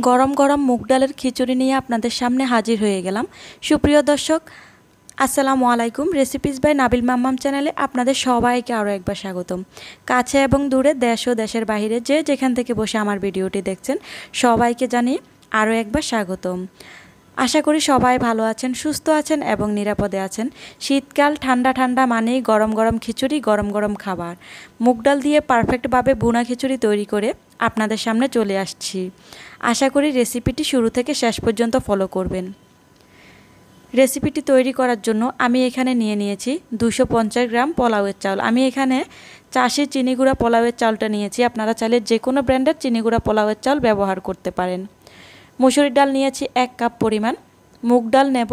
গরম গরম মুগ ডালের খিচুড়ি নিয়ে আপনাদের সামনে হাজির হয়ে গেলাম। সুপ্রিয় দর্শক, আসসালামু আলাইকুম। রেসিপিস বাই নাবিল মাম্মাম চ্যানেলে আপনাদের সবাইকে আরও একবার স্বাগতম। কাছে এবং দূরে, দেশ ও দেশের বাইরে যে যেখান থেকে বসে আমার ভিডিওটি দেখছেন, সবাইকে জানিয়ে আরও একবার স্বাগতম। আশা করি সবাই ভালো আছেন, সুস্থ আছেন এবং নিরাপদে আছেন। শীতকাল, ঠান্ডা ঠান্ডা মানেই গরম গরম খিচুড়ি, গরম গরম খাবার। মুগ ডাল দিয়ে পারফেক্টভাবে ভুনা খিচুড়ি তৈরি করে আপনাদের সামনে চলে আসছি। আশা করি রেসিপিটি শুরু থেকে শেষ পর্যন্ত ফলো করবেন। রেসিপিটি তৈরি করার জন্য আমি এখানে নিয়ে নিয়েছি 250 গ্রাম পোলাওয়ের চাউল। আমি এখানে চাষি চিনি গুঁড়া পোলাওয়ের চাউলটা নিয়েছি। আপনারা চাইলে যে কোনো ব্র্যান্ডের চিনি গুঁড়া পোলাওয়ের চাউল ব্যবহার করতে পারেন। মুসুরির ডাল নিয়েছি 1 কাপ পরিমাণ, মুগ ডাল নেব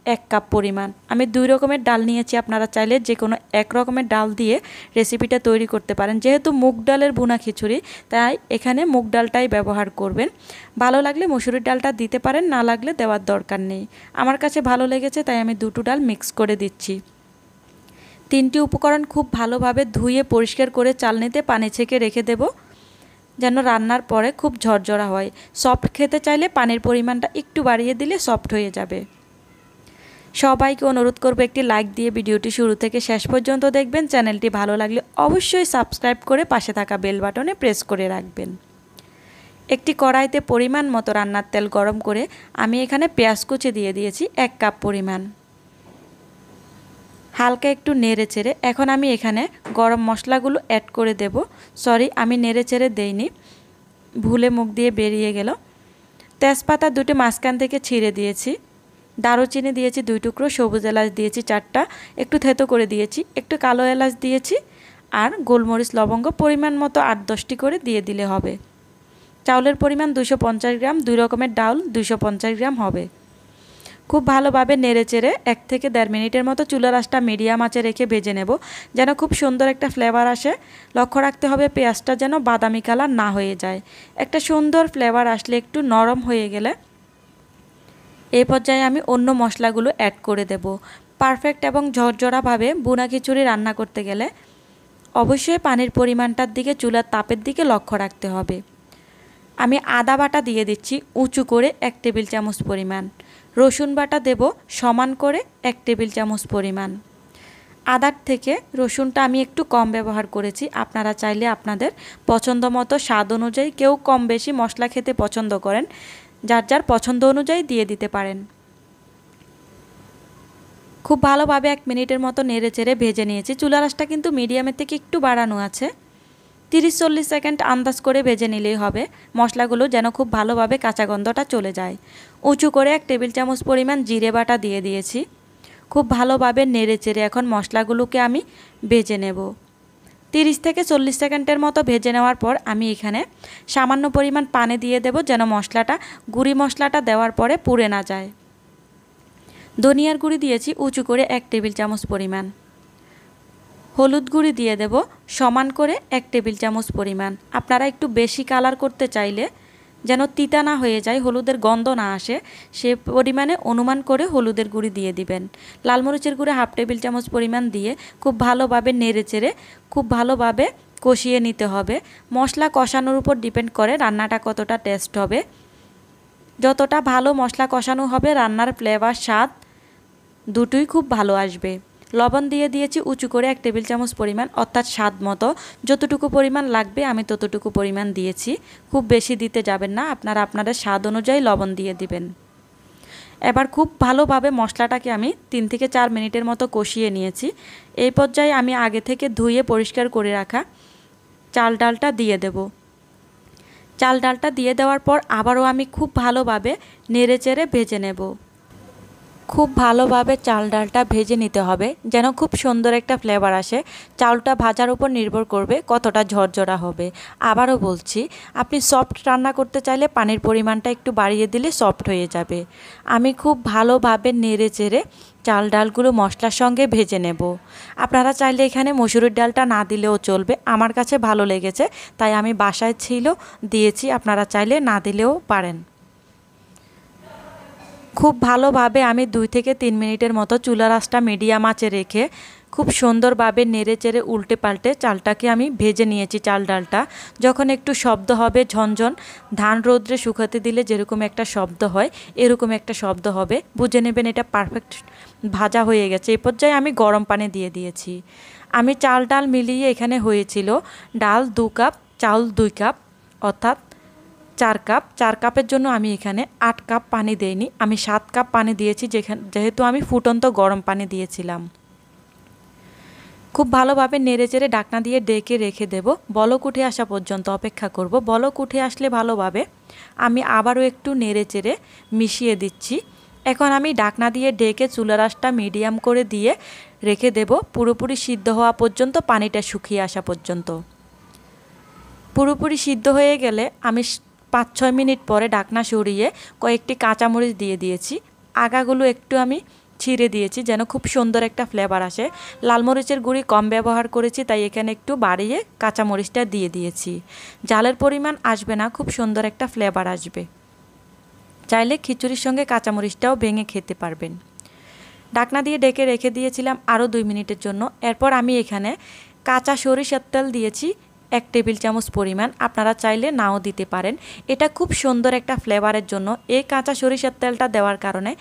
1 কাপ পরিমাণ। আমি 2 রকমের ডাল নিয়েছি। আপনারা চাইলে যে কোনো এক রকমের ডাল দিয়ে রেসিপিটা তৈরি করতে পারেন। যেহেতু মুগ ডালের ভুনা খিচুড়ি, তাই এখানে মুগ ডালটাই ব্যবহার করবেন। ভালো লাগলে মুসুরির ডালটা দিতে পারেন, না লাগলে দেওয়ার দরকার নেই। আমার কাছে ভালো লেগেছে তাই আমি দুটো ডাল মিক্স করে দিচ্ছি। 3টি উপকরণ খুব ভালোভাবে ধুয়ে পরিষ্কার করে চালনিতে পানি ছেঁকে রেখে দেব, যেন রান্নার পরে খুব ঝরঝরা হয়। সফট খেতে চাইলে পানির পরিমাণটা একটু বাড়িয়ে দিলে সফট হয়ে যাবে। সবাইকে অনুরোধ করব একটি লাইক দিয়ে ভিডিওটি শুরু থেকে শেষ পর্যন্ত দেখবেন। চ্যানেলটি ভালো লাগলে অবশ্যই সাবস্ক্রাইব করে পাশে থাকা বেল বাটনে প্রেস করে রাখবেন। একটি কড়াইতে পরিমাণ মতো রান্নার তেল গরম করে আমি এখানে পেঁয়াজ কুচি দিয়ে দিয়েছি 1 কাপ পরিমাণ। হালকা একটু নেড়ে চেড়ে এখন আমি এখানে গরম মশলাগুলো অ্যাড করে দেব। সরি, আমি নেড়ে চেড়ে দেইনি, ভুলে মুখ দিয়ে বেরিয়ে গেল। তেজপাতা 2টি মাঝখান থেকে ছিঁড়ে দিয়েছি, দারুচিনি দিয়েছি 2 টুকরো, সবুজ এলাচ দিয়েছি 4টা, একটু থেতো করে দিয়েছি, একটু কালো এলাচ দিয়েছি, আর গোলমরিচ লবঙ্গ পরিমাণ মতো 8-10টি করে দিয়ে দিলে হবে। চাউলের পরিমাণ 250 গ্রাম, 2 রকমের ডাউল 250 গ্রাম হবে। খুব ভালোভাবে নেড়ে চেড়ে 1 থেকে 1.5 মিনিটের মতো চুলার আঁচটা মিডিয়াম আঁচে রেখে ভেজে নেব, যেন খুব সুন্দর একটা ফ্লেভার আসে। লক্ষ্য রাখতে হবে পেঁয়াজটা যেন বাদামি কালার না হয়ে যায়। একটা সুন্দর ফ্লেভার আসলে, একটু নরম হয়ে গেলে এই পর্যায়ে আমি অন্য মশলাগুলো অ্যাড করে দেব। পারফেক্ট এবং ঝরঝরাভাবে ভুনা খিচুড়ি রান্না করতে গেলে অবশ্যই পানির পরিমাণটার দিকে, চুলার তাপের দিকে লক্ষ্য রাখতে হবে। আমি আদা বাটা দিয়ে দিচ্ছি উঁচু করে 1 টেবিল চামচ পরিমাণ। রসুন বাটা দেব সমান করে 1 টেবিল চামচ পরিমাণ। আদার থেকে রসুনটা আমি একটু কম ব্যবহার করেছি। আপনারা চাইলে আপনাদের পছন্দ মতো স্বাদ অনুযায়ী, কেউ কম বেশি মশলা খেতে পছন্দ করেন, যার যার পছন্দ অনুযায়ী দিয়ে দিতে পারেন। খুব ভালোভাবে 1 মিনিটের মতো নেড়ে চেড়ে ভেজে নিয়েছি। চুলার আঁচটা কিন্তু মিডিয়ামের থেকে একটু বাড়ানো আছে। 30-40 সেকেন্ড আন্দাজ করে ভেজে নিলেই হবে। মশলাগুলো যেন খুব ভালোভাবে কাঁচা গন্ধটা চলে যায়। উঁচু করে 1 টেবিল চামচ পরিমাণ জিরে বাটা দিয়ে দিয়েছি। খুব ভালোভাবে নেড়ে চেড়ে এখন মশলাগুলোকে আমি ভেজে নেব। 30 থেকে 40 সেকেন্ডের মতো ভেজে নেওয়ার পর আমি এখানে সামান্য পরিমাণ পানি দিয়ে দেব, যেন মশলাটা, গুঁড়ি মশলাটা দেওয়ার পরে পুড়ে না যায়। ধনিয়ার গুঁড়ি দিয়েছি উঁচু করে 1 টেবিল চামচ পরিমাণ। হলুদ গুঁড়ি দিয়ে দেব সমান করে 1 টেবিল চামচ পরিমাণ। আপনারা একটু বেশি কালার করতে চাইলে, যেন তিতা না হয়ে যায়, হলুদের গন্ধ না আসে, সে পরিমাণে অনুমান করে হলুদের গুঁড়ি দিয়ে দিবেন। লাল মরিচের গুঁড়ি 1/2 টেবিল চামচ পরিমাণ দিয়ে খুব ভালোভাবে নেড়ে চেড়ে খুব ভালোভাবে কষিয়ে নিতে হবে। মশলা কষানোর উপর ডিপেন্ড করে রান্নাটা কতটা টেস্ট হবে। যতটা ভালো মশলা কষানো হবে, রান্নার ফ্লেভার, স্বাদ দুটোই খুব ভালো আসবে। লবণ দিয়ে দিয়েছি উঁচু করে 1 টেবিল চামচ পরিমাণ, অর্থাৎ স্বাদ মতো যতটুকু পরিমাণ লাগবে আমি ততটুকু পরিমাণ দিয়েছি। খুব বেশি দিতে যাবেন না, আপনারা আপনাদের স্বাদ অনুযায়ী লবণ দিয়ে দিবেন। এবার খুব ভালোভাবে মশলাটাকে আমি 3 থেকে 4 মিনিটের মতো কষিয়ে নিয়েছি। এই পর্যায়ে আমি আগে থেকে ধুয়ে পরিষ্কার করে রাখা চাল ডালটা দিয়ে দেব। চাল ডালটা দিয়ে দেওয়ার পর আবারও আমি খুব ভালোভাবে নেড়ে চেড়ে ভেজে নেব। খুব ভালোভাবে চাল ডালটা ভেজে নিতে হবে, যেন খুব সুন্দর একটা ফ্লেভার আসে। চালটা ভাজার উপর নির্ভর করবে কতটা ঝরঝরা হবে। আবারও বলছি, আপনি সফট রান্না করতে চাইলে পানির পরিমাণটা একটু বাড়িয়ে দিলে সফট হয়ে যাবে। আমি খুব ভালোভাবে নেড়ে চেড়ে চাল ডালগুলো মশলার সঙ্গে ভেজে নেব। আপনারা চাইলে এখানে মসুরির ডালটা না দিলেও চলবে। আমার কাছে ভালো লেগেছে তাই আমি বাসায় ছিল দিয়েছি, আপনারা চাইলে না দিলেও পারেন। খুব ভালোভাবে আমি 2 থেকে 3 মিনিটের মতো চুলার আঁচটা মিডিয়াম আঁচে রেখে খুব সুন্দরভাবে নেড়েচেড়ে উল্টে পাল্টে চালটাকে আমি ভেজে নিয়েছি। চাল ডালটা যখন একটু শব্দ হবে ঝনঝন, ধান রৌদ্রে শুকাতে দিলে যেরকম একটা শব্দ হয় এরকম একটা শব্দ হবে, বুঝে নেবেন এটা পারফেক্ট ভাজা হয়ে গেছে। এই পর্যায়ে আমি গরম পানি দিয়ে দিয়েছি। আমি চাল ডাল মিলিয়ে এখানে হয়েছিল ডাল 2 কাপ, চাউল 2 কাপ, অর্থাৎ 4 কাপ। 4 কাপের জন্য আমি এখানে 8 কাপ পানি দেইনি, আমি 7 কাপ পানি দিয়েছি, যেহেতু আমি ফুটন্ত গরম পানি দিয়েছিলাম। খুব ভালোভাবে নেড়েচেড়ে ঢাকনা দিয়ে ডেকে রেখে দেব। বলক উঠে আসা পর্যন্ত অপেক্ষা করব। বলক উঠে আসলে ভালোভাবে আমি আবারও একটু নেড়েচেড়ে মিশিয়ে দিচ্ছি। এখন আমি ঢাকনা দিয়ে ডেকে চুলার আঁচটা মিডিয়াম করে দিয়ে রেখে দেব পুরোপুরি সিদ্ধ হওয়া পর্যন্ত, পানিটা শুকিয়ে আসা পর্যন্ত। পুরোপুরি সিদ্ধ হয়ে গেলে আমি 5-6 মিনিট পরে ঢাকনা সরিয়ে কয়েকটি কাঁচামরিচ দিয়ে দিয়েছি। আগাগুলো একটু আমি ছিঁড়ে দিয়েছি যেন খুব সুন্দর একটা ফ্লেভার আসে। লাল মরিচের গুঁড়ি কম ব্যবহার করেছি, তাই এখানে একটু বাড়িয়ে কাঁচামরিচটা দিয়ে দিয়েছি। ঝালের পরিমাণ আসবে না, খুব সুন্দর একটা ফ্লেভার আসবে। চাইলে খিচুড়ির সঙ্গে কাঁচামরিচটাও ভেঙে খেতে পারবেন। ঢাকনা দিয়ে ডেকে রেখে দিয়েছিলাম আরও 2 মিনিটের জন্য। এরপর আমি এখানে কাঁচা সরিষার তেল দিয়েছি 1 টেবিল চামচ পরিমাণ, আপনারা চাইলে নাও দিতে পারেন। এটা খুব সুন্দর একটা ফ্লেভারের জন্য এই কাঁচা সরিষার তেলটা দেওয়ার কারণে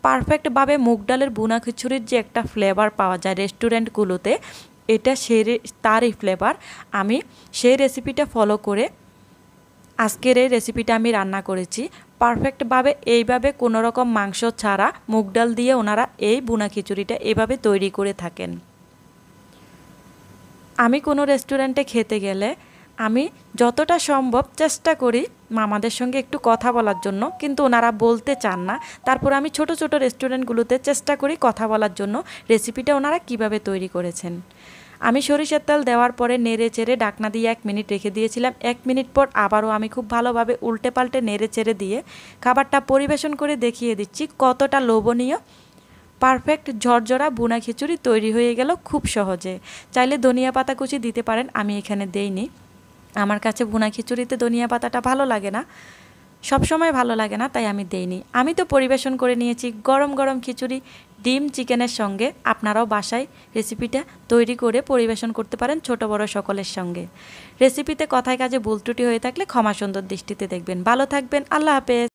পারফেক্টভাবে মুগ ডালের বুনা খিচুড়ির যে একটা ফ্লেভার পাওয়া যায় রেস্টুরেন্টগুলোতে, এটা তারই ফ্লেভার। আমি সেই রেসিপিটা ফলো করে আজকের এই রেসিপিটা আমি রান্না করেছি পারফেক্টভাবে। এইভাবে কোনো রকম মাংস ছাড়া মুগ ডাল দিয়ে ওনারা এই বুনা খিচুড়িটা এভাবে তৈরি করে থাকেন। আমি কোনো রেস্টুরেন্টে খেতে গেলে আমি যতটা সম্ভব চেষ্টা করি মামাদের সঙ্গে একটু কথা বলার জন্য, কিন্তু ওনারা বলতে চান না। তারপর আমি ছোট ছোট রেস্টুরেন্টগুলোতে চেষ্টা করি কথা বলার জন্য রেসিপিটা ওনারা কিভাবে তৈরি করেছেন। আমি সরিষার তেল দেওয়ার পরে নেড়ে চেড়ে ঢাকনা দিয়ে 1 মিনিট রেখে দিয়েছিলাম। 1 মিনিট পর আবারও আমি খুব ভালোভাবে উল্টে পাল্টে নেড়ে চেড়ে দিয়ে খাবারটা পরিবেশন করে দেখিয়ে দিচ্ছি কতটা লোভনীয় পারফেক্ট ঝরঝরা বুনা খিচুড়ি তৈরি হয়ে গেল খুব সহজে। চাইলে ধনিয়া পাতা কুচি দিতে পারেন, আমি এখানে দেইনি। আমার কাছে বুনা খিচুড়িতে ধনিয়া পাতাটা ভালো লাগে না, সবসময় ভালো লাগে না, তাই আমি দেইনি। আমি তো পরিবেশন করে নিয়েছি গরম গরম খিচুড়ি ডিম চিকেনের সঙ্গে। আপনারাও বাসায় রেসিপিটা তৈরি করে পরিবেশন করতে পারেন ছোট বড় সকলের সঙ্গে। রেসিপিতে কথায় কাজে ভুল ত্রুটি হয়ে থাকলে ক্ষমা সুন্দর দৃষ্টিতে দেখবেন। ভালো থাকবেন, আল্লাহ হাফেজ।